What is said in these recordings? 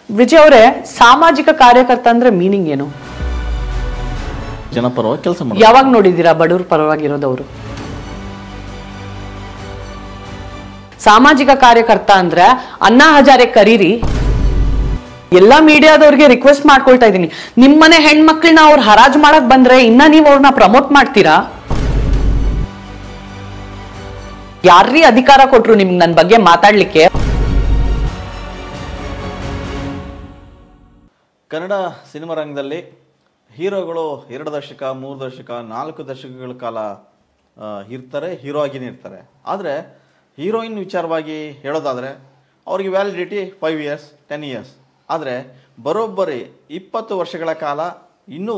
ವಿಜಯ್ ಅವರೇ, ಸಾಮಾಜಿಕ ಕಾರ್ಯಕರ್ತ ಅಂದ್ರೆ ಮೀನಿಂಗ್ ಏನು? ಜನಪರವಾಗಿ ಕೆಲಸ ಮಾಡಿ ಯಾವಾಗ ನೋಡಿದ್ದೀರಾ ಬಡವ್ರ ಪರವಾಗಿರೋದವರು? ಸಾಮಾಜಿಕ ಕಾರ್ಯಕರ್ತ ಅಂದ್ರೆ ಅಣ್ಣಾ ಹಜಾರೆ ಕರೀರಿ. ಎಲ್ಲಾ ಮೀಡಿಯಾದವ್ರಿಗೆ ರಿಕ್ವೆಸ್ಟ್ ಮಾಡ್ಕೊಳ್ತಾ ಇದ್ದೀನಿ, ನಿಮ್ಮನೆ ಹೆಣ್ಮಕ್ಳನ್ನ ಅವ್ರು ಹರಾಜ್ ಮಾಡಕ್ ಬಂದ್ರೆ ಇನ್ನ ನೀವು ಅವ್ರನ್ನ ಪ್ರಮೋಟ್ ಮಾಡ್ತೀರಾ? ಯಾರ್ರೀ ಅಧಿಕಾರ ಕೊಟ್ರು ನಿಮ್ಗೆ ನನ್ ಬಗ್ಗೆ ಮಾತಾಡ್ಲಿಕ್ಕೆ? ಕನ್ನಡ ಸಿನಿಮಾ ರಂಗದಲ್ಲಿ ಹೀರೋಗಳು 2 ದಶಕ 3 ದಶಕ 4 ದಶಕಗಳ ಕಾಲ ಇರ್ತಾರೆ, ಹೀರೋ ಆಗಿನೇ ಇರ್ತಾರೆ. ಆದರೆ ಹೀರೋಯಿನ್ ವಿಚಾರವಾಗಿ ಹೇಳೋದಾದರೆ ಅವ್ರಿಗೆ ವ್ಯಾಲಿಡಿಟಿ 5 ಇಯರ್ಸ್ 10 ಇಯರ್ಸ್. ಆದರೆ ಬರೋಬ್ಬರಿ 20 ವರ್ಷಗಳ ಕಾಲ ಇನ್ನೂ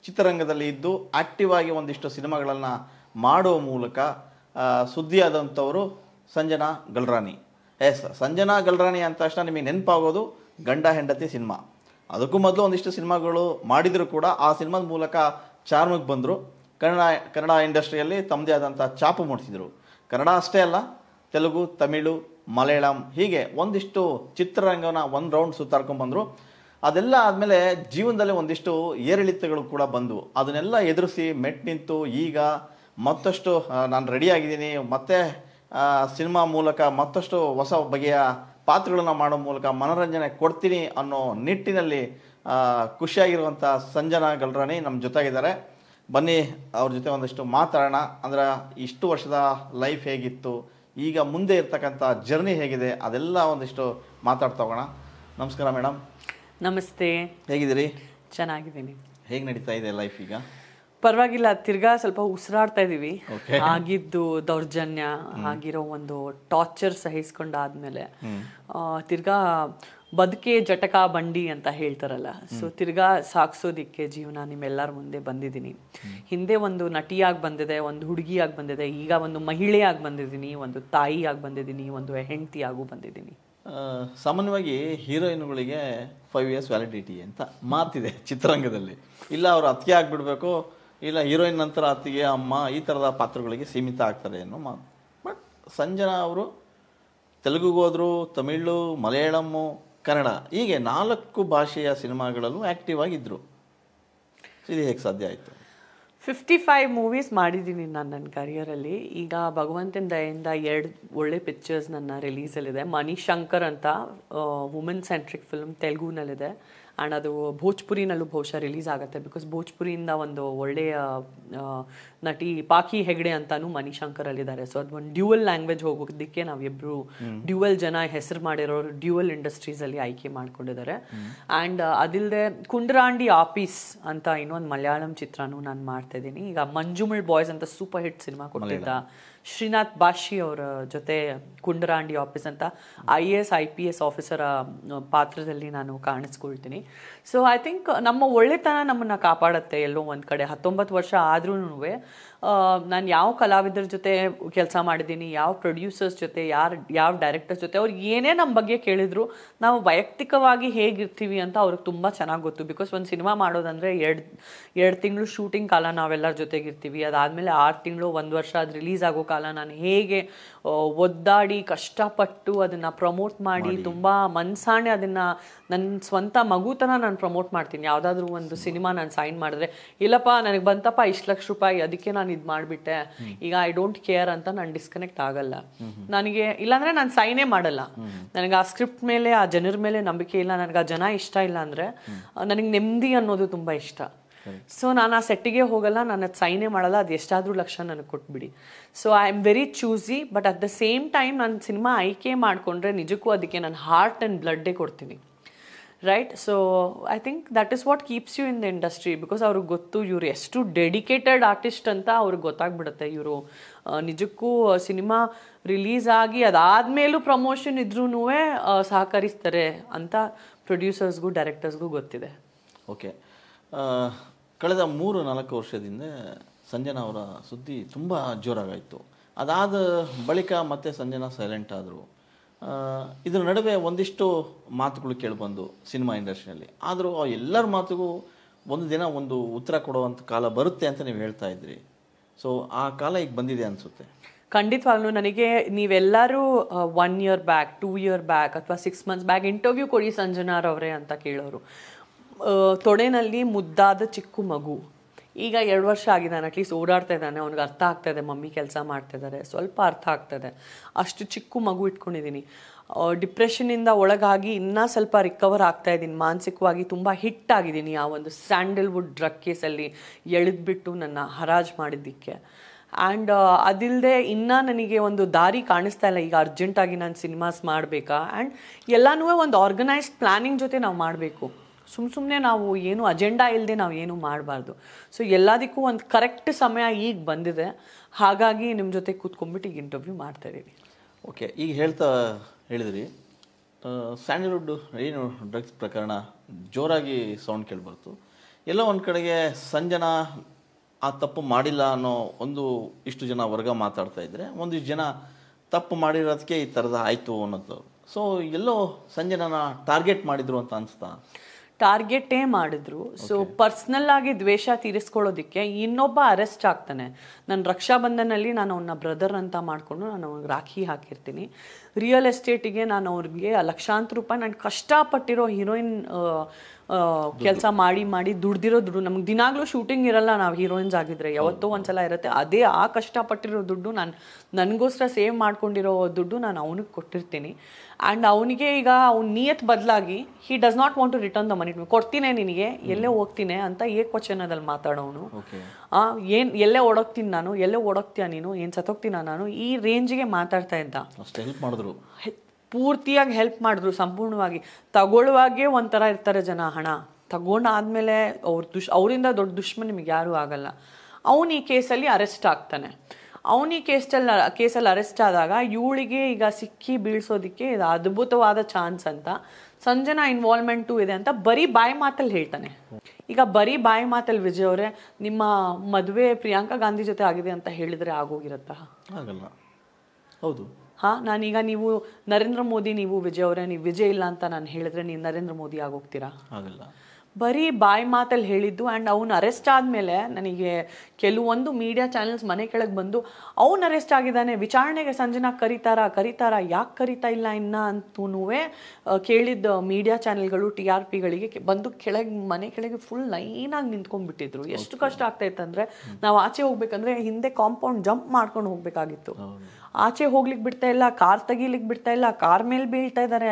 ಚಿತ್ರರಂಗದಲ್ಲಿ ಇದ್ದು ಆಕ್ಟಿವ್ ಆಗಿ ಒಂದಿಷ್ಟು ಸಿನಿಮಾಗಳನ್ನು ಮಾಡುವ ಮೂಲಕ ಸುದ್ದಿಯಾದಂಥವರು ಸಂಜನಾ ಗಲ್ರಾನಿ. ಸಂಜನಾ ಗಲ್ರಾನಿ ಅಂದ ತಕ್ಷಣ ನಿಮಗೆ ನೆನಪಾಗೋದು ಗಂಡ ಹೆಂಡತಿ ಸಿನಿಮಾ. ಅದಕ್ಕೂ ಮೊದಲು ಒಂದಿಷ್ಟು ಸಿನಿಮಾಗಳು ಮಾಡಿದರೂ ಕೂಡ ಆ ಸಿನಿಮಾದ ಮೂಲಕ ಚಾರ್ಮಿಗೆ ಬಂದರು. ಕನ್ನಡ ಇಂಡಸ್ಟ್ರಿಯಲ್ಲಿ ತಮ್ಮದೇ ಆದಂಥ ಛಾಪು ಮೂಡಿಸಿದರು. ಕನ್ನಡ ಅಷ್ಟೇ ಅಲ್ಲ, ತೆಲುಗು, ತಮಿಳು, ಮಲಯಾಳಂ ಹೀಗೆ ಒಂದಿಷ್ಟು ಚಿತ್ರರಂಗನ ಒಂದು ರೌಂಡ್ ಸುತ್ತಾಡ್ಕೊಂಡ್ಬಂದರು. ಅದೆಲ್ಲ ಆದಮೇಲೆ ಜೀವನದಲ್ಲಿ ಒಂದಿಷ್ಟು ಏರಿಳಿತಗಳು ಕೂಡ ಬಂದವು. ಅದನ್ನೆಲ್ಲ ಎದುರಿಸಿ ಮೆಟ್ ನಿಂತು ಈಗ ಮತ್ತಷ್ಟು ನಾನು ರೆಡಿಯಾಗಿದ್ದೀನಿ, ಮತ್ತೆ ಸಿನಿಮಾ ಮೂಲಕ ಮತ್ತಷ್ಟು ಹೊಸ ಬಗೆಯ ಪಾತ್ರಗಳನ್ನು ಮಾಡೋ ಮೂಲಕ ಮನೋರಂಜನೆ ಕೊಡ್ತೀನಿ ಅನ್ನೋ ನಿಟ್ಟಿನಲ್ಲಿ ಖುಷಿಯಾಗಿರುವಂಥ ಸಂಜನಾ ಗಲ್ರಾನಿ ನಮ್ಮ ಜೊತೆಗಿದ್ದಾರೆ. ಬನ್ನಿ ಅವ್ರ ಜೊತೆ ಒಂದಷ್ಟು ಮಾತಾಡೋಣ. ಅಂದ್ರೆ ಇಷ್ಟು ವರ್ಷದ ಲೈಫ್ ಹೇಗಿತ್ತು, ಈಗ ಮುಂದೆ ಇರ್ತಕ್ಕಂಥ ಜರ್ನಿ ಹೇಗಿದೆ, ಅದೆಲ್ಲ ಒಂದಿಷ್ಟು ಮಾತಾಡ್ತಾ ಹೋಗೋಣ. ನಮಸ್ಕಾರ ಮೇಡಮ್. ನಮಸ್ತೆ. ಹೇಗಿದ್ದೀರಿ? ಚೆನ್ನಾಗಿದ್ದೀನಿ. ಹೇಗೆ ನಡೀತಾ ಇದೆ ಲೈಫ್ ಈಗ? ಪರವಾಗಿಲ್ಲ, ತಿರ್ಗಾ ಸ್ವಲ್ಪ ಉಸಿರಾಡ್ತಾ ಇದೀವಿ. ಆಗಿದ್ದು ದೌರ್ಜನ್ಯ ಆಗಿರೋ ಒಂದು ಟಾರ್ಚರ್ ಸಹಿಸ್ಕೊಂಡಾದ್ಮೇಲೆ ತಿರ್ಗಾ ಬದುಕೆ ಜಟಕಾ ಬಂಡಿ ಅಂತ ಹೇಳ್ತಾರಲ್ಲ, ಸೊ ತಿರ್ಗಾ ಸಾಕ್ಸೋದಿಕ್ಕೆ ಜೀವನ ನಿಮ್ಮೆಲ್ಲರ ಮುಂದೆ ಬಂದಿದ್ದೀನಿ. ಹಿಂದೆ ಒಂದು ನಟಿಯಾಗಿ ಬಂದಿದೆ, ಒಂದು ಹುಡುಗಿಯಾಗಿ ಬಂದಿದೆ, ಈಗ ಒಂದು ಮಹಿಳೆಯಾಗಿ ಬಂದಿದ್ದೀನಿ, ಒಂದು ತಾಯಿಯಾಗಿ ಬಂದಿದ್ದೀನಿ, ಒಂದು ಹೆಂಡತಿಯಾಗೂ ಬಂದಿದ್ದೀನಿ. ಸಾಮಾನ್ಯವಾಗಿ ಹೀರೋಯಿನ್ಗಳಿಗೆ 5 ಇಯರ್ಸ್ ವ್ಯಾಲಿಡಿಟಿ ಅಂತ ಮಾತಿದೆ ಚಿತ್ರರಂಗದಲ್ಲಿ. ಇಲ್ಲ ಅವರು ಅತ್ತಿಗೆ ಆಗಿಬಿಡ್ಬೇಕು, ಇಲ್ಲ ಹೀರೋಯಿನ್ ನಂತರ ಅತ್ತಿಗೆ ಅಮ್ಮ ಈ ಥರದ ಪಾತ್ರಗಳಿಗೆ ಸೀಮಿತ ಆಗ್ತಾರೆ ಅನ್ನೋ ಮಾತು. ಬಟ್ ಸಂಜನಾ ಅವರು ತೆಲುಗುಗೆ ಹೋದರು, ತಮಿಳು, ಮಲಯಾಳಮ್ಮು, ಕನ್ನಡ ಹೀಗೆ 4 ಭಾಷೆಯ ಸಿನಿಮಾಗಳಲ್ಲೂ ಆ್ಯಕ್ಟಿವ್ ಆಗಿದ್ದರು. ಇದು ಹೇಗೆ ಸಾಧ್ಯ ಆಯಿತು? 55 ಮೂವೀಸ್ ಮಾಡಿದ್ದೀನಿ ನಾನು ನನ್ನ ಕರಿಯರಲ್ಲಿ. ಈಗ ಭಗವಂತನ ದಯೆಯಿಂದ 2 ಒಳ್ಳೆ ಪಿಕ್ಚರ್ಸ್ ನನ್ನ ರಿಲೀಸಲ್ಲಿದೆ. ಮಣಿಶಂಕರ್ ಅಂತ ವುಮೆನ್ ಸೆಂಟ್ರಿಕ್ ಫಿಲ್ಮ್ ತೆಲುಗುನಲ್ಲಿದೆ, ಆ್ಯಂಡ್ ಅದು ಭೋಜ್ಪುರಿನಲ್ಲೂ ಬಹುಶಃ ರಿಲೀಸ್ ಆಗುತ್ತೆ. ಬಿಕಾಸ್ ಭೋಜ್ಪುರಿಯಿಂದ ಒಂದು ಒಳ್ಳೆಯ ನಟಿ ಪಾಕಿ ಹೆಗ್ಡೆ ಅಂತಾನು ಮಣಿಶಂಕರಲ್ಲಿದ್ದಾರೆ. ಸೊ ಅದು ಒಂದು ಡ್ಯೂಯಲ್ ಲ್ಯಾಂಗ್ವೇಜ್ ಹೋಗೋದಕ್ಕೆ ನಾವಿಬ್ರು ಡ್ಯೂಯಲ್ ಜನ ಹೆಸರು ಮಾಡಿರೋರು ಡ್ಯೂಯಲ್ ಇಂಡಸ್ಟ್ರೀಸಲ್ಲಿ ಆಯ್ಕೆ ಮಾಡ್ಕೊಂಡಿದ್ದಾರೆ. ಆ್ಯಂಡ್ ಅದಿಲ್ಲದೆ ಕುಂಡರಾಂಡಿ ಆಫೀಸ್ ಅಂತ ಇನ್ನೊಂದು ಮಲಯಾಳಂ ಚಿತ್ರನೂ ನಾನು ಮಾಡ್ತಾ ಇದ್ದೀನಿ. ಈಗ ಮಂಜುಮಳ್ ಬಾಯ್ಸ್ ಅಂತ ಸೂಪರ್ ಹಿಟ್ ಸಿನಿಮಾ ಕೊಟ್ಟಿದ್ದ ಶ್ರೀನಾಥ್ ಬಾಷಿ ಅವರ ಜೊತೆ ಕುಂಡರಾಂಡಿ ಆಫೀಸ್ ಅಂತ IAS IPS ಆಫೀಸರ ಪಾತ್ರದಲ್ಲಿ ನಾನು ಕಾಣಿಸ್ಕೊಳ್ತೀನಿ. ಸೊ ಐ ಥಿಂಕ್ ನಮ್ಮ ಒಳ್ಳೆತನ ನಮ್ಮನ್ನು ಕಾಪಾಡುತ್ತೆ ಎಲ್ಲೋ ಒಂದು ಕಡೆ. 19 ವರ್ಷ ಆದ್ರೂ ನಾನು ಯಾವ ಕಲಾವಿದರ ಜೊತೆ ಕೆಲಸ ಮಾಡಿದ್ದೀನಿ, ಯಾವ ಪ್ರೊಡ್ಯೂಸರ್ಸ್ ಜೊತೆ, ಯಾವ ಡೈರೆಕ್ಟರ್ಸ್ ಜೊತೆ ಅವ್ರು ಏನೇ ನಮ್ಮ ಬಗ್ಗೆ ಕೇಳಿದ್ರು ನಾವು ವೈಯಕ್ತಿಕವಾಗಿ ಹೇಗಿರ್ತೀವಿ ಅಂತ ಅವ್ರಿಗೆ ತುಂಬ ಚೆನ್ನಾಗಿ ಗೊತ್ತು. ಬಿಕಾಸ್ ಒಂದು ಸಿನಿಮಾ ಮಾಡೋದಂದರೆ 2 ತಿಂಗಳು ಶೂಟಿಂಗ್ ಕಾಲ ನಾವೆಲ್ಲರ ಜೊತೆಗಿರ್ತೀವಿ. ಅದಾದಮೇಲೆ 6 ತಿಂಗಳು 1 ವರ್ಷ ಅದು ರಿಲೀಸ್ ಆಗೋ ಕಾಲ ನಾನು ಹೇಗೆ ಒದ್ದಾಡಿ ಕಷ್ಟಪಟ್ಟು ಅದನ್ನು ಪ್ರಮೋಟ್ ಮಾಡಿ ತುಂಬ ಮನ್ಸಾಣೆ ಅದನ್ನು ನನ್ನ ಸ್ವಂತ ಮಗುತನ ನಾನು ಪ್ರಮೋಟ್ ಮಾಡ್ತೀನಿ. ಯಾವುದಾದ್ರೂ ಒಂದು ಸಿನಿಮಾ ನಾನು ಸೈನ್ ಮಾಡಿದ್ರೆ ಇಲ್ಲಪ್ಪ ನನಗೆ ಬಂತಪ್ಪ ಇಷ್ಟು ಲಕ್ಷ ರೂಪಾಯಿ ಅದಕ್ಕೆ ನಾನು ಇದು ಮಾಡಿಬಿಟ್ಟೆ, ಈಗ ಐ ಡೋಂಟ್ ಕೇರ್ ಅಂತ ನಾನು ಡಿಸ್ಕನೆಕ್ಟ್ ಆಗಲ್ಲ. ನನಗೆ ಇಲ್ಲಾಂದರೆ ನಾನು ಸೈನೇ ಮಾಡಲ್ಲ. ನನಗೆ ಆ ಸ್ಕ್ರಿಪ್ಟ್ ಮೇಲೆ ಆ ಜನರ ಮೇಲೆ ನಂಬಿಕೆ ಇಲ್ಲ, ನನಗೆ ಆ ಜನ ಇಷ್ಟ ಇಲ್ಲ ಅಂದರೆ ನನಗೆ ನೆಮ್ಮದಿ ಅನ್ನೋದು ತುಂಬ ಇಷ್ಟ. ಸೊ ನಾನು ಆ ಸೆಟ್ಟಿಗೆ ಹೋಗಲ್ಲ, ನಾನು ಅದು ಸೈನೇ ಮಾಡಲ್ಲ, ಅದು ಎಷ್ಟಾದರೂ ಲಕ್ಷ ನನಗೆ ಕೊಟ್ಬಿಡಿ. So I am very choosy. But at the same time ನಾನು ಸಿನಿಮಾ ಆಯ್ಕೆ ಮಾಡಿಕೊಂಡ್ರೆ ನಿಜಕ್ಕೂ ಅದಕ್ಕೆ ನಾನು ಹಾರ್ಟ್ ಆ್ಯಂಡ್ ಬ್ಲಡ್ಡೇ ಕೊಡ್ತೀನಿ. Right? So I think that is what keeps you in the industry. Because ಅವ್ರಿಗೆ ಗೊತ್ತು ಇವರು ಎಷ್ಟು ಡೆಡಿಕೇಟೆಡ್ ಆರ್ಟಿಸ್ಟ್ ಅಂತ ಅವ್ರಿಗೆ ಗೊತ್ತಾಗ್ಬಿಡುತ್ತೆ. ಇವರು ನಿಜಕ್ಕೂ ಸಿನಿಮಾ ರಿಲೀಸ್ ಆಗಿ ಅದಾದಮೇಲೂ ಪ್ರಮೋಷನ್ ಇದ್ರೂ ಸಹಕರಿಸ್ತಾರೆ ಅಂತ ಪ್ರೊಡ್ಯೂಸರ್ಸ್ಗೂ ಡೈರೆಕ್ಟರ್ಸ್ಗೂ ಗೊತ್ತಿದೆ. ಓಕೆ. ಕಳೆದ 3-4 ವರ್ಷದಿಂದ ಸಂಜನಾ ಅವರ ಸುದ್ದಿ ತುಂಬ ಜೋರಾಗಾಯಿತು. ಅದಾದ ಬಳಿಕ ಮತ್ತೆ ಸಂಜನಾ ಸೈಲೆಂಟ್ ಆದರು. ಇದರ ನಡುವೆ ಒಂದಿಷ್ಟು ಮಾತುಗಳು ಕೇಳಿಬಂದು ಸಿನಿಮಾ ಇಂಡಸ್ಟ್ರಿಯಲ್ಲಿ. ಆದರೂ ಎಲ್ಲರ ಮಾತುಗೂ ಒಂದು ದಿನ ಒಂದು ಉತ್ತರ ಕೊಡುವಂಥ ಕಾಲ ಬರುತ್ತೆ ಅಂತ ನೀವು ಹೇಳ್ತಾ ಇದ್ರಿ. ಸೊ ಆ ಕಾಲ ಈಗ ಬಂದಿದೆ ಅನಿಸುತ್ತೆ. ಖಂಡಿತವಾಗ್ಲೂ ನನಗೆ ನೀವೆಲ್ಲರೂ 1 year ಬ್ಯಾಕ್ 2 year ಬ್ಯಾಕ್ ಅಥವಾ 6 months ಬ್ಯಾಕ್ ಇಂಟರ್ವ್ಯೂ ಕೊಡಿ ಸಂಜನಾರವ್ರೆ ಅಂತ ಕೇಳೋರು. ತೊಡೆನಲ್ಲಿ ಮುದ್ದಾದ ಚಿಕ್ಕ ಮಗು, ಈಗ 2 ವರ್ಷ ಆಗಿದ್ದಾನೆ, ಅಟ್ಲೀಸ್ಟ್ ಓಡಾಡ್ತಾ ಇದ್ದಾನೆ, ಅವ್ನಿಗೆ ಅರ್ಥ ಆಗ್ತಾಯಿದೆ, ಮಮ್ಮಿ ಕೆಲಸ ಮಾಡ್ತಿದ್ದಾರೆ, ಸ್ವಲ್ಪ ಅರ್ಥ ಆಗ್ತದೆ, ಅಷ್ಟು ಚಿಕ್ಕ ಮಗು ಇಟ್ಕೊಂಡಿದ್ದೀನಿ. ಡಿಪ್ರೆಷನ್ನಿಂದ ಒಳಗಾಗಿ ಇನ್ನೂ ಸ್ವಲ್ಪ ರಿಕವರ್ ಆಗ್ತಾ ಇದ್ದೀನಿ, ಮಾನಸಿಕವಾಗಿ ತುಂಬ ಹಿಟ್ಟಾಗಿದ್ದೀನಿ ಆ ಒಂದು ಸ್ಯಾಂಡಲ್ವುಡ್ ಡ್ರಗ್ ಕೇಸಲ್ಲಿ ಎಳೆದ್ಬಿಟ್ಟು ನನ್ನ ಹರಾಜು ಮಾಡಿದ್ದಕ್ಕೆ. ಆ್ಯಂಡ್ ಅದಿಲ್ಲದೆ ಇನ್ನೂ ನನಗೆ ಒಂದು ದಾರಿ ಕಾಣಿಸ್ತಾ ಇಲ್ಲ. ಈಗ ಅರ್ಜೆಂಟಾಗಿ ನಾನು ಸಿನಿಮಾಸ್ ಮಾಡಬೇಕಾ, ಆ್ಯಂಡ್ ಎಲ್ಲನೂ ಒಂದು ಆರ್ಗನೈಸ್ಡ್ ಪ್ಲ್ಯಾನಿಂಗ್ ಜೊತೆ ನಾವು ಮಾಡಬೇಕು. ಸುಮ್ಮನೆ ನಾವು ಏನು ಅಜೆಂಡಾ ಇಲ್ಲದೆ ನಾವು ಏನೂ ಮಾಡಬಾರ್ದು. ಸೊ ಎಲ್ಲದಕ್ಕೂ ಒಂದು ಕರೆಕ್ಟ್ ಸಮಯ ಈಗ ಬಂದಿದೆ, ಹಾಗಾಗಿ ನಿಮ್ಮ ಜೊತೆ ಕೂತ್ಕೊಂಡ್ಬಿಟ್ಟು ಈಗ ಇಂಟರ್ವ್ಯೂ ಮಾಡ್ತಾಯಿದ್ದೀನಿ. ಓಕೆ, ಈಗ ಹೇಳಿದ್ರಿ ಸ್ಯಾಂಡಲ್ವುಡ್ ಏನು ಡ್ರಗ್ಸ್ ಪ್ರಕರಣ ಜೋರಾಗಿ ಸೌಂಡ್ ಕೇಳಿಬರ್ತು. ಎಲ್ಲೋ ಒಂದು ಕಡೆಗೆ ಸಂಜನಾ ಆ ತಪ್ಪು ಮಾಡಿಲ್ಲ ಅನ್ನೋ ಇಷ್ಟು ಜನ ವರ್ಗ ಮಾತಾಡ್ತಾ ಇದ್ರೆ, ಒಂದಿಷ್ಟು ಜನ ತಪ್ಪು ಮಾಡಿರೋದಕ್ಕೆ ಈ ಥರದ ಆಯಿತು ಅನ್ನೋದು. ಸೊ ಎಲ್ಲೋ ಸಂಜನನ ಟಾರ್ಗೆಟ್ ಮಾಡಿದ್ರು ಅಂತ ಅನಿಸ್ತಾ? ಟಾರ್ಗೆಟೇ ಮಾಡಿದ್ರು. ಸೊ ಪರ್ಸ್ನಲ್ ಆಗಿ ದ್ವೇಷ ತೀರಿಸ್ಕೊಳ್ಳೋದಕ್ಕೆ ಇನ್ನೊಬ್ಬ ಅರೆಸ್ಟ್ ಆಗ್ತಾನೆ. ನನ್ನ ರಕ್ಷಾಬಂಧನಲ್ಲಿ ನಾನು ಅವನ್ನ ಬ್ರದರ್ ಅಂತ ಮಾಡಿಕೊಂಡು ನಾನು ಅವ್ನಿಗೆ ರಾಖಿ ಹಾಕಿರ್ತೀನಿ. ರಿಯಲ್ ಎಸ್ಟೇಟಿಗೆ ನಾನು ಅವ್ರಿಗೆ ಲಕ್ಷಾಂತರ ರೂಪಾಯಿ ನಾನು ಕಷ್ಟಪಟ್ಟಿರೋ ಹೀರೋಯಿನ್ ಕೆಲಸ ಮಾಡಿ ದುಡ್ದಿರೋ ದುಡ್ಡು, ನಮ್ಗೆ ದಿನಾಗ್ಲೂ ಶೂಟಿಂಗ್ ಇರಲ್ಲ, ನಾವು ಹೀರೋಯಿನ್ಸ್ ಆಗಿದ್ರೆ ಯಾವತ್ತೋ ಒಂದ್ಸಲ ಇರುತ್ತೆ, ಅದೇ ಆ ಕಷ್ಟಪಟ್ಟಿರೋ ದುಡ್ಡು ನನಗೋಸ್ಕರ ಸೇವ್ ಮಾಡ್ಕೊಂಡಿರೋ ದುಡ್ಡು ನಾನು ಅವನಿಗೆ ಕೊಟ್ಟಿರ್ತೀನಿ. ಆ್ಯಂಡ್ ಅವನಿಗೆ ಈಗ ಅವ್ನ ನಿಯತ್ ಬದಲಾಗಿ he does not want to return the money. ಕೊಡ್ತೀನಿ ನಿನಗೆ, ಎಲ್ಲೇ ಹೋಗ್ತೀನಿ ಅಂತ ಏಕವಚನದಲ್ಲಿ ಮಾತಾಡೋನು. ಎಲ್ಲೇ ಓಡೋಗ್ತೀನಿ ನಾನು, ಎಲ್ಲೇ ಓಡೋಗ್ತೀಯ ನೀನು, ಏನು ಸತ್ತೋಗ್ತೀನ ನಾನು, ಈ ರೇಂಜಿಗೆ ಮಾತಾಡ್ತಾ ಇದ್ದ. ಹೆಲ್ಪ್ ಮಾಡಿದ್ರು, ಪೂರ್ತಿಯಾಗಿ ಹೆಲ್ಪ್ ಮಾಡಿದ್ರು ಸಂಪೂರ್ಣವಾಗಿ. ತಗೊಳ್ಳುವಾಗೆ ಒಂಥರ ಇರ್ತಾರೆ ಜನ, ಹಣ ತಗೊಂಡಾದ್ಮೇಲೆ ಅವರಿಂದ ದೊಡ್ಡ ದುಶ್ಮನ್ ನಿಮಗೆ ಯಾರೂ ಆಗಲ್ಲ. ಅವನು ಈ ಕೇಸಲ್ಲಿ ಅರೆಸ್ಟ್ ಆಗ್ತಾನೆ. ಅವನು ಈ ಕೇಸಲ್ಲಿ ಅರೆಸ್ಟ್ ಆದಾಗ ಇವಳಿಗೆ ಈಗ ಸಿಕ್ಕಿ ಬೀಳ್ಸೋದಕ್ಕೆ ಇದು ಅದ್ಭುತವಾದ ಚಾನ್ಸ್ ಅಂತ, ಸಂಜನಾ ಇನ್ವಾಲ್ವ್ಮೆಂಟು ಇದೆ ಅಂತ ಬರೀ ಬಾಯಿ ಮಾತಲ್ಲಿ ಹೇಳ್ತಾನೆ. ಈಗ ಬರೀ ಬಾಯಿ ಮಾತಲ್ಲಿ ವಿಜಯ್ ಅವರೇ, ನಿಮ್ಮ ಮದುವೆ ಪ್ರಿಯಾಂಕಾ ಗಾಂಧಿ ಜೊತೆ ಆಗಿದೆ ಅಂತ ಹೇಳಿದ್ರೆ ಆಗೋಗಿರತ್ತಾ? ಆಗಲ್ಲ. ಹೌದು. ನಾನೀಗ ನೀವು ನರೇಂದ್ರ ಮೋದಿ, ನೀವು ವಿಜಯ್ ಅವರೇ, ನೀವು ವಿಜಯ್ ಇಲ್ಲ ಅಂತ ನಾನು ಹೇಳಿದ್ರೆ ನೀವು ನರೇಂದ್ರ ಮೋದಿ ಆಗೋಗ್ತೀರಾ? ಆಗಲ್ಲ. ಬರೀ ಬಾಯಿ ಮಾತಲ್ಲಿ ಹೇಳಿದ್ದು. ಆ್ಯಂಡ್ ಅವ್ನು ಅರೆಸ್ಟ್ ಆದಮೇಲೆ ನನಗೆ ಕೆಲವೊಂದು ಮೀಡಿಯಾ ಚಾನೆಲ್ಸ್ ಮನೆ ಕೆಳಗೆ ಬಂದು ಅವ್ನು ಅರೆಸ್ಟ್ ಆಗಿದ್ದಾನೆ, ವಿಚಾರಣೆಗೆ ಸಂಜನಾ ಕರೀತಾರ, ಯಾಕೆ ಕರೀತಾ ಇಲ್ಲ ಇನ್ನ ಅಂತೂ ಕೇಳಿದ್ದ ಮೀಡಿಯಾ ಚಾನೆಲ್ಗಳು TRPಗಳಿಗೆ ಬಂದು ಮನೆ ಕೆಳಗೆ ಫುಲ್ ಲೈನಾಗಿ ನಿಂತ್ಕೊಂಡ್ಬಿಟ್ಟಿದ್ರು. ಎಷ್ಟು ಕಷ್ಟ ಆಗ್ತಾ ಇತ್ತಂದ್ರೆ, ನಾವು ಆಚೆ ಹೋಗ್ಬೇಕಂದ್ರೆ ಹಿಂದೆ ಕಾಂಪೌಂಡ್ ಜಂಪ್ ಮಾಡ್ಕೊಂಡು ಹೋಗ್ಬೇಕಾಗಿತ್ತು. ಆಚೆ ಹೋಗ್ಲಿಕ್ಕೆ ಬಿಡ್ತಾ ಇಲ್ಲ, ಕಾರ್ ತೆಗಿಲಿಕ್ಕೆ ಬಿಡ್ತಾ ಇಲ್ಲ, ಕಾರ್ ಮೇಲೆ ಬೀಳ್ತಾ ಇದ್ದಾರೆ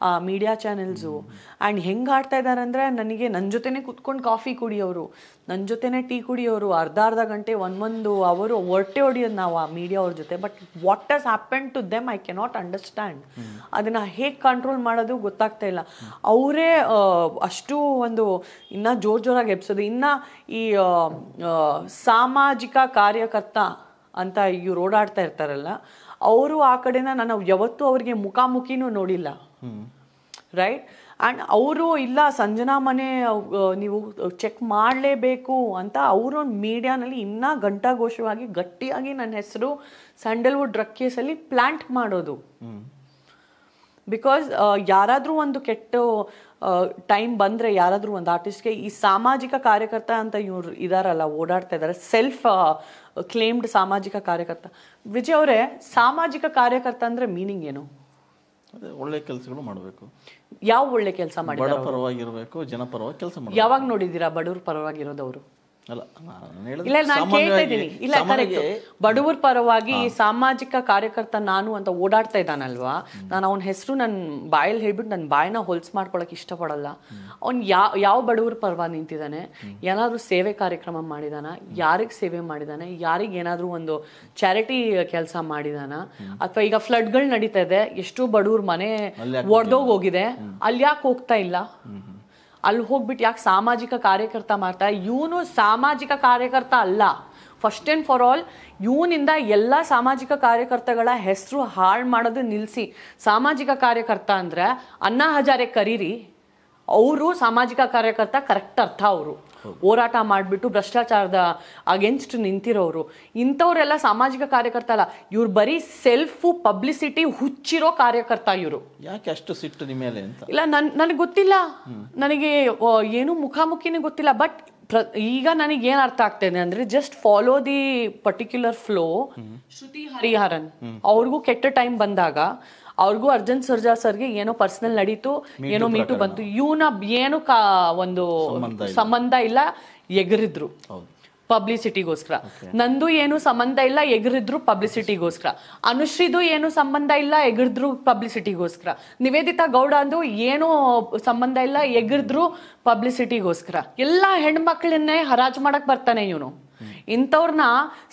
ಆ ಮೀಡಿಯಾ ಚಾನೆಲ್ಸು. ಆ್ಯಂಡ್ ಹೆಂಗೆ ಆಡ್ತಾ ಇದ್ದಾರೆ ಅಂದರೆ, ನನಗೆ ನನ್ನ ಜೊತೆನೇ ಕುತ್ಕೊಂಡು ಕಾಫಿ ಕುಡಿಯೋರು, ನನ್ನ ಜೊತೆನೇ ಟೀ ಕುಡಿಯೋರು, ಅರ್ಧ ಗಂಟೆ 1 ಅವರು ಹೊರಟೆ ಹೊಡಿಯೋದು ನಾವು ಆ ಮೀಡಿಯಾ ಅವ್ರ ಜೊತೆ. But what has happen to them I cannot understand. ಅದನ್ನು ಹೇಗೆ ಕಂಟ್ರೋಲ್ ಮಾಡೋದು ಗೊತ್ತಾಗ್ತಾ ಇಲ್ಲ. ಅವರೇ ಅಷ್ಟು ಒಂದು ಇನ್ನೂ ಜೋರಾಗಿ ಎಬ್ಸೋದು. ಇನ್ನು ಈ ಸಾಮಾಜಿಕ ಕಾರ್ಯಕರ್ತ ಅಂತ ಇವ್ರು ಓಡಾಡ್ತಾ ಇರ್ತಾರಲ್ಲ, ಅವರು ಆ ಕಡೆನ ನಾನು ಯಾವತ್ತೂ ಅವ್ರಿಗೆ ಮುಖಾಮುಖಿನೂ ನೋಡಿಲ್ಲ, ರೈಟ್? ಆ್ಯಂಡ್ ಅವರು ಇಲ್ಲ ಸಂಜನಾ ಮನೆ ನೀವು ಚೆಕ್ ಮಾಡಲೇಬೇಕು ಅಂತ ಅವರು ಮೀಡಿಯಾನಲ್ಲಿ ಇನ್ನೂ ಘಂಟಾಘೋಷವಾಗಿ ಗಟ್ಟಿಯಾಗಿ ನನ್ನ ಹೆಸರು ಸ್ಯಾಂಡಲ್ವುಡ್ ಡ್ರಗ್ ಕೇಸಲ್ಲಿ ಪ್ಲಾಂಟ್ ಮಾಡೋದು. ಬಿಕಾಸ್ ಯಾರಾದರೂ ಒಂದು ಕೆಟ್ಟ ಟೈಮ್ ಬಂದರೆ, ಯಾರಾದರೂ ಒಂದು ಆರ್ಟಿಸ್ಟ್ಗೆ ಈ ಸಾಮಾಜಿಕ ಕಾರ್ಯಕರ್ತ ಅಂತ ಇವ್ರು ಇದಾರಲ್ಲ, ಓಡಾಡ್ತಾ ಇದ್ದಾರೆ, ಸೆಲ್ಫ್ ಕ್ಲೇಮ್ಡ್ ಸಾಮಾಜಿಕ ಕಾರ್ಯಕರ್ತ. ವಿಜಯ್ ಅವರೇ, ಸಾಮಾಜಿಕ ಕಾರ್ಯಕರ್ತ ಅಂದರೆ ಮೀನಿಂಗ್ ಏನು? ಒಳ್ಳೆ ಕೆಲಸಗಳು ಮಾಡಬೇಕು. ಯಾವ ಒಳ್ಳೆ ಕೆಲಸ ಮಾಡಿ? ಬಡ ಪರವಾಗಿರಬೇಕು, ಜನಪರವಾಗಿ ಕೆಲಸ ಮಾಡಬೇಕು. ಯಾವಾಗ ನೋಡಿದ್ದೀರಾ ಬಡವ್ರ ಪರವಾಗಿರೋದವ್ರು? ಅಲ್ಲ, ಇಲ್ಲ, ನಾನು ಕೇಳ್ತಾ ಇದ್ದೀನಿ. ಇಲ್ಲ, ಕರೆಕ್ಟ್. ಬಡವರ ಪರವಾಗಿ ಸಾಮಾಜಿಕ ಕಾರ್ಯಕರ್ತ ನಾನು ಅಂತ ಓಡಾಡ್ತಾ ಇದ್ದಾನಲ್ವಾ, ನಾನು ಅವನ ಹೆಸರು ನನ್ನ ಬಾಯಲ್ಲಿ ಹೇಳ್ಬಿಟ್ಟು ನನ್ನ ಬಾಯಿನ ಹೊಲ್ಸ್ ಮಾಡ್ಕೊಳಕ್ಕೆ ಇಷ್ಟಪಡಲ್ಲ. ಅವ್ನು ಯಾವ ಬಡವರ ಪರವಾಗಿ ನಿಂತಿದ್ದಾನೆ? ಏನಾದರೂ ಸೇವೆ ಕಾರ್ಯಕ್ರಮ ಮಾಡಿದಾನ? ಯಾರಿಗೆ ಸೇವೆ ಮಾಡಿದಾನೆ? ಯಾರಿಗೆ ಏನಾದರೂ ಒಂದು ಚಾರಿಟಿ ಕೆಲಸ ಮಾಡಿದಾನ? ಅಥವಾ ಈಗ ಫ್ಲಡ್ಗಳು ನಡೀತಾ ಇದೆ, ಎಷ್ಟೋ ಬಡವ್ರ ಮನೆ ಒಡೆದೋಗೋಗಿದೆ, ಅಲ್ಲಿ ಯಾಕೆ ಹೋಗ್ತಾ ಇಲ್ಲ? ಅಲ್ಲಿ ಹೋಗ್ಬಿಟ್ಟು ಯಾಕೆ ಸಾಮಾಜಿಕ ಕಾರ್ಯಕರ್ತ ಮಾಡ್ತಾ? ಇವನು ಸಾಮಾಜಿಕ ಕಾರ್ಯಕರ್ತ ಅಲ್ಲ. ಫಸ್ಟ್ ಆ್ಯಂಡ್ ಫಾರ್ ಆಲ್ ಇವನಿಂದ ಎಲ್ಲ ಸಾಮಾಜಿಕ ಕಾರ್ಯಕರ್ತಗಳ ಹೆಸರು ಹಾಳು ಮಾಡೋದು ನಿಲ್ಲಿಸಿ. ಸಾಮಾಜಿಕ ಕಾರ್ಯಕರ್ತ ಅಂದರೆ ಅಣ್ಣಾ ಹಜಾರೆ ಕರೀರಿ, ಅವರು ಸಾಮಾಜಿಕ ಕಾರ್ಯಕರ್ತ ಕರೆಕ್ಟ್ ಅರ್ಥ. ಅವರು ಹೋರಾಟ ಮಾಡಿಬಿಟ್ಟು ಭ್ರಷ್ಟಾಚಾರದ ಅಗೇನ್ಸ್ಟ್ ನಿಂತಿರೋರು, ಇಂಥವ್ರೆಲ್ಲ ಸಾಮಾಜಿಕ ಕಾರ್ಯಕರ್ತ ಅಲ್ಲ. ಇವ್ರು ಬರೀ ಸೆಲ್ಫು ಪಬ್ಲಿಸಿಟಿ ಹುಚ್ಚಿರೋ ಕಾರ್ಯಕರ್ತ ಇವರು. ಯಾಕೆ ಅಷ್ಟು ಸಿಟ್ಟು ನಿಮ್ಮ ಮೇಲೆ ಅಂತ? ಇಲ್ಲ, ನನಗೆ ಗೊತ್ತಿಲ್ಲ, ನನಗೆ ಏನು ಮುಖಾಮುಖಿನೇ ಗೊತ್ತಿಲ್ಲ. ಬಟ್ ಈಗ ನನಗೆ ಏನ್ ಅರ್ಥ ಆಗ್ತದೆ ಅಂದ್ರೆ just follow the particular flow. Shruti Hariharan ಅವ್ರಿಗೂ ಕೆಟ್ಟ ಟೈಮ್ ಬಂದಾಗ ಅವ್ರಿಗೂ ಅರ್ಜುನ್ ಸರ್ಜಾ ಸರ್ಗೆ ಏನೋ ಪರ್ಸನಲ್ ನಡೀತು, ಏನೋ ಮೀಟು ಬಂತು, ಇವನ ಏನು ಒಂದು ಸಂಬಂಧ ಇಲ್ಲ, ಎಗರಿದ್ರು ಪಬ್ಲಿಸಿಟಿಗೋಸ್ಕರ. ನಂದು ಏನು ಸಂಬಂಧ ಇಲ್ಲ, ಎಗರಿದ್ರು ಪಬ್ಲಿಸಿಟಿಗೋಸ್ಕರ. ಅನುಶ್ರೀದು ಏನು ಸಂಬಂಧ ಇಲ್ಲ, ಎಗರಿದ್ರು ಪಬ್ಲಿಸಿಟಿಗೋಸ್ಕರ. ನಿವೇದಿತಾ ಗೌಡ ಅಂದು ಏನು ಸಂಬಂಧ ಇಲ್ಲ, ಎಗರಿದ್ರು ಪಬ್ಲಿಸಿಟಿಗೋಸ್ಕರ. ಎಲ್ಲಾ ಹೆಣ್ಮಕ್ಳನ್ನೇ ಹರಾಜು ಮಾಡಕ್ ಬರ್ತಾನೆ ಇವನು. ಇಂಥವ್ರನ್ನ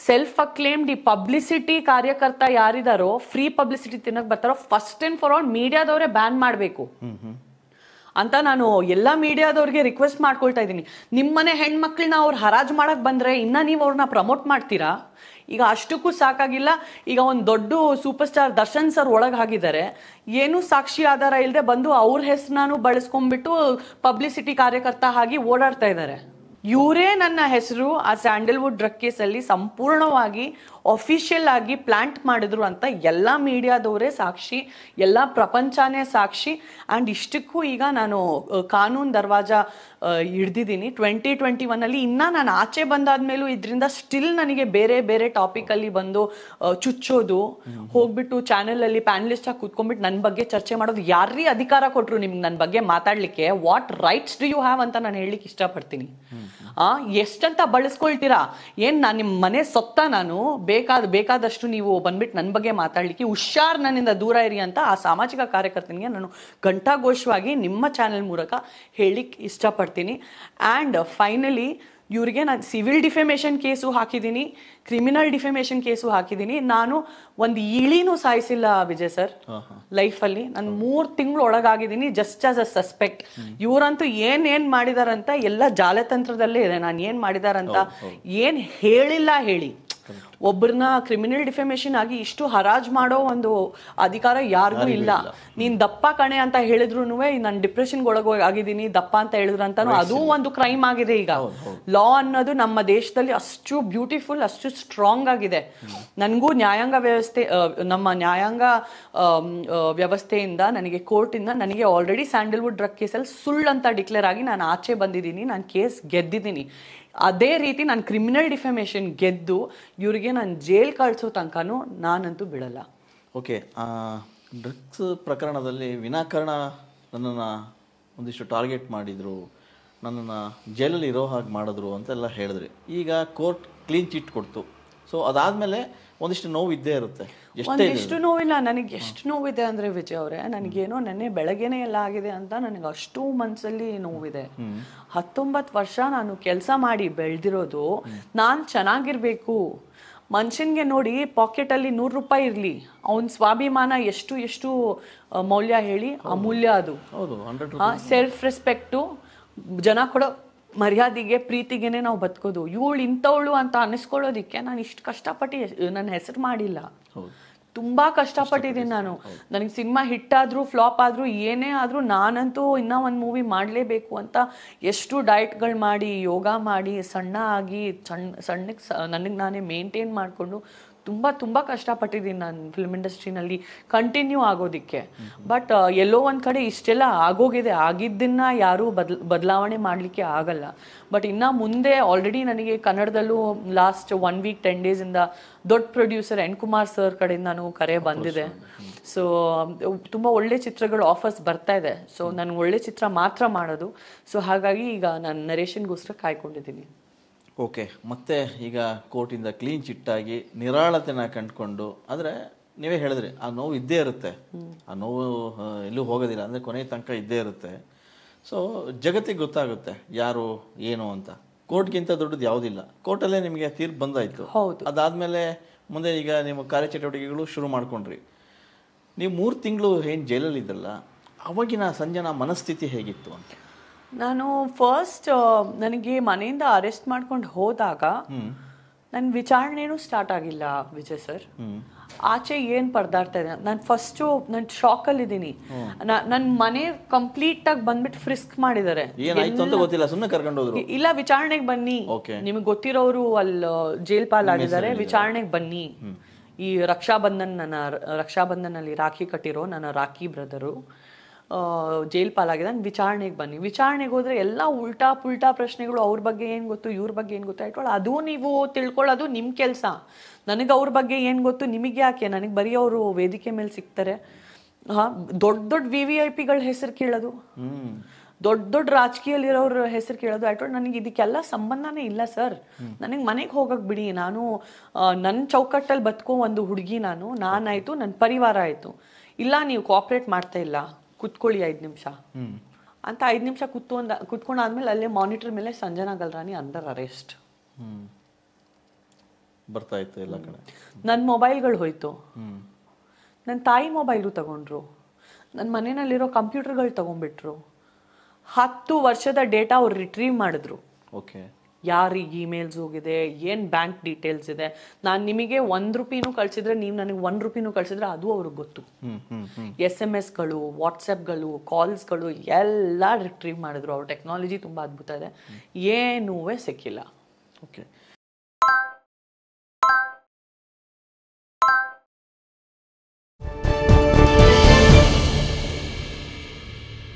ಸೆಲ್ಫ್ ಅಕ್ಲೇಮ್ಡ್ ಈ ಪಬ್ಲಿಸಿಟಿ ಕಾರ್ಯಕರ್ತ ಯಾರಿದಾರೋ, ಫ್ರೀ ಪಬ್ಲಿಸಿಟಿ ತಿನ್ನಕ್ ಬರ್ತಾರೋ, ಫಸ್ಟ್ ಅಂಡ್ ಫಾರ್ ಆಲ್ ಮೀಡಿಯಾದವರೇ ಬ್ಯಾನ್ ಮಾಡ್ಬೇಕು ಅಂತ ನಾನು ಎಲ್ಲಾ ಮೀಡಿಯಾದವ್ರಿಗೆ ರಿಕ್ವೆಸ್ಟ್ ಮಾಡ್ಕೊಳ್ತಾ ಇದ್ದೀನಿ. ನಿಮ್ಮನೆ ಹೆಣ್ಮಕ್ಳನ್ನ ಅವ್ರು ಹರಾಜ್ ಮಾಡಕ್ ಬಂದ್ರೆ ಇನ್ನ ನೀವು ಅವ್ರನ್ನ ಪ್ರಮೋಟ್ ಮಾಡ್ತೀರಾ? ಈಗ ಅಷ್ಟಕ್ಕೂ ಸಾಕಾಗಿಲ್ಲ, ಈಗ ಒಂದು ದೊಡ್ಡ ಸೂಪರ್ ಸ್ಟಾರ್ ದರ್ಶನ್ ಸರ್ ಒಳಗ್ ಹಾಕಿದ್ದಾರೆ, ಏನು ಸಾಕ್ಷಿ ಆಧಾರ ಇಲ್ಲದೆ ಬಂದು ಅವ್ರ ಹೆಸರನ್ನು ಬಳಸ್ಕೊಂಡ್ಬಿಟ್ಟು ಪಬ್ಲಿಸಿಟಿ ಕಾರ್ಯಕರ್ತ ಆಗಿ ಓಡಾಡ್ತಾ ಇದ್ದಾರೆ. ಇವರೇ ನನ್ನ ಹೆಸರು ಆ ಸ್ಯಾಂಡಲ್ವುಡ್ ಡ್ರಗ್ ಕೇಸಲ್ಲಿ ಸಂಪೂರ್ಣವಾಗಿ ಅಫಿಷಿಯಲ್ ಆಗಿ ಪ್ಲಾಂಟ್ ಮಾಡಿದ್ರು ಅಂತ ಎಲ್ಲ ಮೀಡಿಯಾದವರೇ ಸಾಕ್ಷಿ, ಎಲ್ಲ ಪ್ರಪಂಚನೇ ಸಾಕ್ಷಿ. ಆ್ಯಂಡ್ ಇಷ್ಟಕ್ಕೂ ಈಗ ನಾನು ಕಾನೂನು ದರ್ವಾಜ ಹಿಡ್ದಿದ್ದೀನಿ 2021 ಇನ್ನ ನಾನು ಆಚೆ ಬಂದಾದ್ಮೇಲೂ ಇದರಿಂದ ಸ್ಟಿಲ್ ನನಗೆ ಬೇರೆ ಬೇರೆ ಟಾಪಿಕಲ್ಲಿ ಬಂದು ಚುಚ್ಚೋದು, ಹೋಗ್ಬಿಟ್ಟು ಚಾನೆಲಲ್ಲಿ ಪ್ಯಾನಲಿಸ್ಟ್ ಆಗಿ ಕೂತ್ಕೊಂಡ್ಬಿಟ್ಟು ನನ್ನ ಬಗ್ಗೆ ಚರ್ಚೆ ಮಾಡೋದು. ಯಾರೀ ಅಧಿಕಾರ ಕೊಟ್ರು ನಿಮ್ಗೆ ನನ್ನ ಬಗ್ಗೆ ಮಾತಾಡ್ಲಿಕ್ಕೆ? What rights do you have ಅಂತ ನಾನು ಹೇಳಲಿಕ್ಕೆ ಇಷ್ಟಪಡ್ತೀನಿ. ಎಷ್ಟಂತ ಬಳಸ್ಕೊಳ್ತೀರಾ? ಏನ್ ನಾನು ನಿಮ್ಮ ಮನೆ ಸೊತ್ತ? ನಾನು ಬೇಕಾದಷ್ಟು ನೀವು ಬಂದ್ಬಿಟ್ಟು ನನ್ನ ಬಗ್ಗೆ ಮಾತಾಡ್ಲಿಕ್ಕೆ ಹುಷಾರ್, ನನ್ನಿಂದ ದೂರ ಇರಿ ಅಂತ ಆ ಸಾಮಾಜಿಕ ಕಾರ್ಯಕರ್ತನಿಗೆ ನಾನು ಘಂಟಾಘೋಷವಾಗಿ ನಿಮ್ಮ ಚಾನೆಲ್ ಮೂಲಕ ಹೇಳಲಿಕ್ಕೆ ಇಷ್ಟಪಡ್ತೀನಿ. ಆ್ಯಂಡ್ ಫೈನಲಿ ಇವ್ರಿಗೆ ನಾನು ಸಿವಿಲ್ ಡಿಫೆಮೇಷನ್ ಕೇಸು ಹಾಕಿದ್ದೀನಿ, ಕ್ರಿಮಿನಲ್ ಡಿಫೆಮೇಷನ್ ಕೇಸು ಹಾಕಿದ್ದೀನಿ. ನಾನು ಒಂದು ಇಳಿನೂ ಸಾಯಿಸಿಲ್ಲ ವಿಜಯ್ ಸರ್ ಲೈಫಲ್ಲಿ. ನಾನು 3 ತಿಂಗಳು ಒಳಗಾಗಿದ್ದೀನಿ ಜಸ್ಟ್ ಆಸ್ ಅ ಸಸ್ಪೆಕ್ಟ್. ಇವರಂತೂ ಏನ್ ಮಾಡಿದಾರಂತ ಎಲ್ಲ ಜಾಲತಂತ್ರದಲ್ಲೇ ಇದೆ. ನಾನು ಏನ್ ಮಾಡಿದಾರಂತ ಏನ್ ಹೇಳಿಲ್ಲ ಹೇಳಿ. ಒಬ್ಬರನ್ನ ಕ್ರಿಮಿನಲ್ ಡಿಫೆಮೇಷನ್ ಆಗಿ ಇಷ್ಟು ಹರಾಜ್ ಮಾಡೋ ಒಂದು ಅಧಿಕಾರ ಯಾರಿಗೂ ಇಲ್ಲ. ನೀನ್ ದಪ್ಪ ಕಣೆ ಅಂತ ಹೇಳಿದ್ರು ನಾನು ಡಿಪ್ರೆಷನ್ಗೆ ಒಳಗೋಗಿದ್ದೀನಿ ದಪ್ಪ ಅಂತ ಹೇಳಿದ್ರು ಅಂತಾನು ಅದು ಒಂದು ಕ್ರೈಮ್ ಆಗಿದೆ. ಈಗ ಲಾ ಅನ್ನೋದು ನಮ್ಮ ದೇಶದಲ್ಲಿ ಅಷ್ಟು ಬ್ಯೂಟಿಫುಲ್, ಅಷ್ಟು ಸ್ಟ್ರಾಂಗ್ ಆಗಿದೆ. ನನಗೂ ನ್ಯಾಯಾಂಗ ವ್ಯವಸ್ಥೆ, ನಮ್ಮ ನ್ಯಾಯಾಂಗ ವ್ಯವಸ್ಥೆಯಿಂದ, ನನಗೆ ಕೋರ್ಟಿಂದ ನನಗೆ ಆಲ್ರೆಡಿ ಸ್ಯಾಂಡಲ್ವುಡ್ ಡ್ರಗ್ ಕೇಸಲ್ಲಿ ಸುಳ್ಳು ಅಂತ ಡಿಕ್ಲೇರ್ ಆಗಿ ನಾನು ಆಚೆ ಬಂದಿದ್ದೀನಿ, ನಾನು ಕೇಸ್ ಗೆದ್ದಿದ್ದೀನಿ. ಅದೇ ರೀತಿ ನಾನು ಕ್ರಿಮಿನಲ್ ಡಿಫೆಮೇಷನ್ ಗೆದ್ದು ಇವರಿಗೆ ನಾನು ಜೈಲ್ ಕಳಿಸೋ ತನಕನೂ ನಾನಂತೂ ಬಿಡಲ್ಲ. ಓಕೆ, ಡ್ರಗ್ಸ್ ಪ್ರಕರಣದಲ್ಲಿ ವಿನಾಕಾರಣ ನನ್ನನ್ನು ಒಂದಿಷ್ಟು ಟಾರ್ಗೆಟ್ ಮಾಡಿದರು, ನನ್ನನ್ನು ಜೈಲಲ್ಲಿ ಇರೋ ಹಾಗೆ ಮಾಡಿದ್ರು ಅಂತೆಲ್ಲ ಹೇಳಿದ್ರಿ. ಈಗ ಕೋರ್ಟ್ ಕ್ಲೀನ್ ಚಿಟ್ ಕೊಡ್ತು. ಸೊ ಅದಾದಮೇಲೆ ಒಂದಿಷ್ಟು ನೋವು ಇದ್ದೇ ಇರುತ್ತೆ. ಒಂದಿಷ್ಟು ನೋವಿಲ್ಲ, ನನಗೆ ಎಷ್ಟು ನೋವಿದೆ ಅಂದರೆ ವಿಜಯ್ ಅವರೇ, ನನಗೇನೋ ನೆನ್ನೆ ಬೆಳಗ್ಗೆನೇ ಎಲ್ಲ ಆಗಿದೆ ಅಂತ ನನಗೆ ಅಷ್ಟು ಮನಸ್ಸಲ್ಲಿ ನೋವಿದೆ. 19 ವರ್ಷ ನಾನು ಕೆಲಸ ಮಾಡಿ ಬೆಳೆದಿರೋದು, ನಾನು ಚೆನ್ನಾಗಿರ್ಬೇಕು. ಮನುಷ್ಯನ್ಗೆ ನೋಡಿ ಪಾಕೆಟಲ್ಲಿ 100 ರೂಪಾಯಿ ಇರಲಿ, ಅವನ ಸ್ವಾಭಿಮಾನ ಎಷ್ಟು ಮೌಲ್ಯ ಹೇಳಿ, ಅಮೂಲ್ಯ ಅದು. ಸೆಲ್ಫ್ ರೆಸ್ಪೆಕ್ಟು, ಜನ ಕೊಡೋ ಮರ್ಯಾದೆಗೆ, ಪ್ರೀತಿಗೆನೆ ನಾವು ಬದುಕೋದು. ಇವಳು ಇಂಥವಳು ಅಂತ ಅನ್ನಿಸ್ಕೊಳ್ಳೋದಿಕ್ಕೆ ನಾನು ಇಷ್ಟು ಕಷ್ಟಪಟ್ಟು ನನ್ನ ಹೆಸರು ಮಾಡಿಲ್ಲ. ತುಂಬಾ ಕಷ್ಟಪಟ್ಟಿದ್ದೀನಿ ನಾನು. ನನಗೆ ಸಿನಿಮಾ ಹಿಟ್ ಆದ್ರೂ ಫ್ಲಾಪ್ ಆದ್ರೂ ಏನೇ ಆದ್ರೂ ನಾನಂತೂ ಇನ್ನೂ ಒಂದು ಮೂವಿ ಮಾಡಲೇಬೇಕು ಅಂತ ಎಷ್ಟು ಡಯಟ್ಗಳು ಮಾಡಿ, ಯೋಗ ಮಾಡಿ, ಸಣ್ಣ ಆಗಿ ಸಣ್ಣಕ್ಕೆ ನನಗೆ ನಾನೇ ಮೇಂಟೈನ್ ಮಾಡಿಕೊಂಡು ತುಂಬ ಕಷ್ಟಪಟ್ಟಿದ್ದೀನಿ ನಾನು ಫಿಲ್ಮ್ ಇಂಡಸ್ಟ್ರಿನಲ್ಲಿ ಕಂಟಿನ್ಯೂ ಆಗೋದಿಕ್ಕೆ. ಬಟ್ ಎಲ್ಲೋ ಒಂದು ಕಡೆ ಇಷ್ಟೆಲ್ಲ ಆಗೋಗಿದೆ. ಆಗಿದ್ದನ್ನ ಯಾರೂ ಬದಲಾವಣೆ ಮಾಡಲಿಕ್ಕೆ ಆಗಲ್ಲ. ಬಟ್ ಇನ್ನು ಮುಂದೆ ಆಲ್ರೆಡಿ ನನಗೆ ಕನ್ನಡದಲ್ಲೂ ಲಾಸ್ಟ್ 1 ವೀಕ್ 10 ಡೇಸಿಂದ ದೊಡ್ಡ ಪ್ರೊಡ್ಯೂಸರ್ ಎನ್ ಕುಮಾರ್ ಸರ್ ಕಡೆಯಿಂದನೂ ಕರೆ ಬಂದಿದೆ. ಸೊ ತುಂಬ ಒಳ್ಳೆ ಚಿತ್ರಗಳು ಆಫರ್ಸ್ ಬರ್ತಾ ಇದೆ. ಸೊ ನಾನು ಒಳ್ಳೆ ಚಿತ್ರ ಮಾತ್ರ ಮಾಡೋದು. ಸೊ ಹಾಗಾಗಿ ಈಗ ನಾನು ನರೇಶನ್ಗೋಸ್ಕರ ಕಾಯ್ಕೊಂಡಿದ್ದೀನಿ. ಓಕೆ, ಮತ್ತೆ ಈಗ ಕೋರ್ಟಿಂದ ಕ್ಲೀನ್ ಚಿಟ್ಟಾಗಿ ನಿರಾಳತೆನ ಕಂಡುಕೊಂಡು, ಅಂದರೆ ನೀವೇ ಹೇಳಿದ್ರಿ ಆ ನೋವು ಇದ್ದೇ ಇರುತ್ತೆ, ಆ ನೋವು ಎಲ್ಲೂ ಹೋಗೋದಿಲ್ಲ, ಅಂದರೆ ಕೊನೆ ತನಕ ಇದ್ದೇ ಇರುತ್ತೆ. ಸೊ ಜಗತ್ತಿಗೆ ಗೊತ್ತಾಗುತ್ತೆ ಯಾರು ಏನು ಅಂತ. ಕೋರ್ಟ್ಗಿಂತ ದೊಡ್ಡದು ಯಾವುದಿಲ್ಲ. ಕೋರ್ಟಲ್ಲೇ ನಿಮಗೆ ತೀರ್ಪು ಬಂದಾಯಿತು. ಅದಾದಮೇಲೆ ಮುಂದೆ ಈಗ ನಿಮ್ಮ ಕಾರ್ಯಚಟುವಟಿಕೆಗಳು ಶುರು ಮಾಡ್ಕೊಂಡ್ರಿ. ನೀವು 3 ತಿಂಗಳು ಏನು ಜೈಲಲ್ಲಿದ್ದಲ್ಲ, ಅವಾಗಿನ ಸಂಜನಾ ಮನಸ್ಥಿತಿ ಹೇಗಿತ್ತು ಅಂತ? ನಾನು ಫಸ್ಟ್ ನನಗೆ ಮನೆಯಿಂದ ಅರೆಸ್ಟ್ ಮಾಡ್ಕೊಂಡು ಹೋದಾಗ ನನ್ನ ವಿಚಾರಣೆನೂ ಸ್ಟಾರ್ಟ್ ಆಗಿಲ್ಲ ವಿಜಯ್ ಸರ್. ಆಚೆ ಏನ್ ಪರದಾಡ್ತಾ ಇದೆ, ನಾನು ಶಾಕಲ್ಲಿದ್ದೀನಿ. ನನ್ನ ಮನೆ ಕಂಪ್ಲೀಟ್ ಆಗಿ ಬಂದ್ಬಿಟ್ಟು ಫ್ರಿಸ್ಕ್ ಮಾಡಿದ್ದಾರೆ. ಇಲ್ಲ, ವಿಚಾರಣೆಗೆ ಬನ್ನಿ, ನಿಮಗೆ ಗೊತ್ತಿರೋರು ಅಲ್ಲಿ ಜೈಲ್ ಪಾಲಾಗಿದ್ದಾರೆ, ವಿಚಾರಣೆಗೆ ಬನ್ನಿ. ಈ ರಕ್ಷಾಬಂಧನಲ್ಲಿ ರಾಖಿ ಕಟ್ಟಿರೋ ನನ್ನ ರಾಖಿ ಬ್ರದರು ಜೈಲ್ ಪಾಲಾಗಿದೆ, ನಾನು ವಿಚಾರಣೆಗೆ ಬನ್ನಿ. ವಿಚಾರಣೆಗೆ ಹೋದ್ರೆ ಎಲ್ಲ ಉಲ್ಟಾ ಪುಲ್ಟಾ ಪ್ರಶ್ನೆಗಳು, ಅವ್ರ ಬಗ್ಗೆ ಏನು ಗೊತ್ತು, ಇವ್ರ ಬಗ್ಗೆ ಏನು ಗೊತ್ತು ಆಯ್ತು, ಅದು ನೀವು ತಿಳ್ಕೊಳ್ಳೋದು ನಿಮ್ಮ ಕೆಲಸ. ನನಗೆ ಅವ್ರ ಬಗ್ಗೆ ಏನು ಗೊತ್ತು, ನಿಮಗೆ ಯಾಕೆ? ನನಗೆ ಬರೀ ಅವರು ವೇದಿಕೆ ಮೇಲೆ ಸಿಗ್ತಾರೆ. ದೊಡ್ಡ ದೊಡ್ಡ VVIPಗಳ ಹೆಸರು ಕೇಳೋದು, ದೊಡ್ಡ ದೊಡ್ಡ ರಾಜಕೀಯಲ್ಲಿರೋರ ಹೆಸರು ಕೇಳೋದು ಆಯ್ತು, ನನಗೆ ಇದಕ್ಕೆಲ್ಲ ಸಂಬಂಧನೇ ಇಲ್ಲ ಸರ್. ನನಗೆ ಮನೆಗೆ ಹೋಗಕ್ಕೆ ಬಿಡಿ. ನಾನು ನನ್ನ ಚೌಕಟ್ಟಲ್ಲಿ ಬದುಕೋ ಒಂದು ಹುಡುಗಿ, ನಾನಾಯ್ತು, ನನ್ನ ಪರಿವಾರ ಆಯಿತು. ಇಲ್ಲ ನೀವು ಕೋಆಪ್ರೇಟ್ ಮಾಡ್ತಾ ಇಲ್ಲ, ಕುತ್ಕೊಳ್ಳಿ 5 ನಿಮಿಷ ಅಂತ 5 ನಿಮಿಷ ಕುತ್ಕೊಂಡಾದ್ಮೇಲೆ ಅಲ್ಲೇ ಮಾನಿಟರ್ ಮೇಲೆ ಸಂಜನಾ ಗಲ್ರಾನಿ ಅಂಡರ್ ಅರೆಸ್ಟ್. ಬರ್ತಾ ಇತ್ತು ಎಲ್ಲ ಕಡೆ. ನನ್ನ ಮೊಬೈಲ್ಗಳು ಹೋಯ್ತು, ನನ್ನ ತಾಯಿ ಮೊಬೈಲು ತಗೊಂಡ್ರು, ನನ್ನ ಮನೆಯಲ್ಲಿರೋ ಕಂಪ್ಯೂಟರ್ಗಳು ತಗೊಂಡ್ಬಿಟ್ರು, 10 ವರ್ಷದ ಡೇಟಾ ಅವ್ರು ರಿಟ್ರೀವ್ ಮಾಡಿದ್ರು. ಓಕೆ, ಯಾರಿಗೆ ಇಮೇಲ್ಸ್ ಹೋಗಿದೆ, ಏನು ಬ್ಯಾಂಕ್ ಡೀಟೇಲ್ಸ್ ಇದೆ. ನಾನು ನಿಮಗೆ 1 ರೂಪಾಯಿನೂ ಕಳಿಸಿದ್ರೆ, ನೀವು ನನಗೆ 1 ರೂಪಾಯಿನೂ ಕಳಿಸಿದ್ರೆ ಅದು ಅವ್ರಿಗೆ ಗೊತ್ತು. SMS ಗಳು, ವಾಟ್ಸಪ್ಗಳು, ಕಾಲ್ಸ್ಗಳು ಎಲ್ಲ ರಿಟ್ರೀವ್ ಮಾಡಿದ್ರು. ಅವ್ರ ಟೆಕ್ನಾಲಜಿ ತುಂಬ ಅದ್ಭುತ ಇದೆ, ಏನೂ ಸಿಕ್ಕಿಲ್ಲ. ಓಕೆ.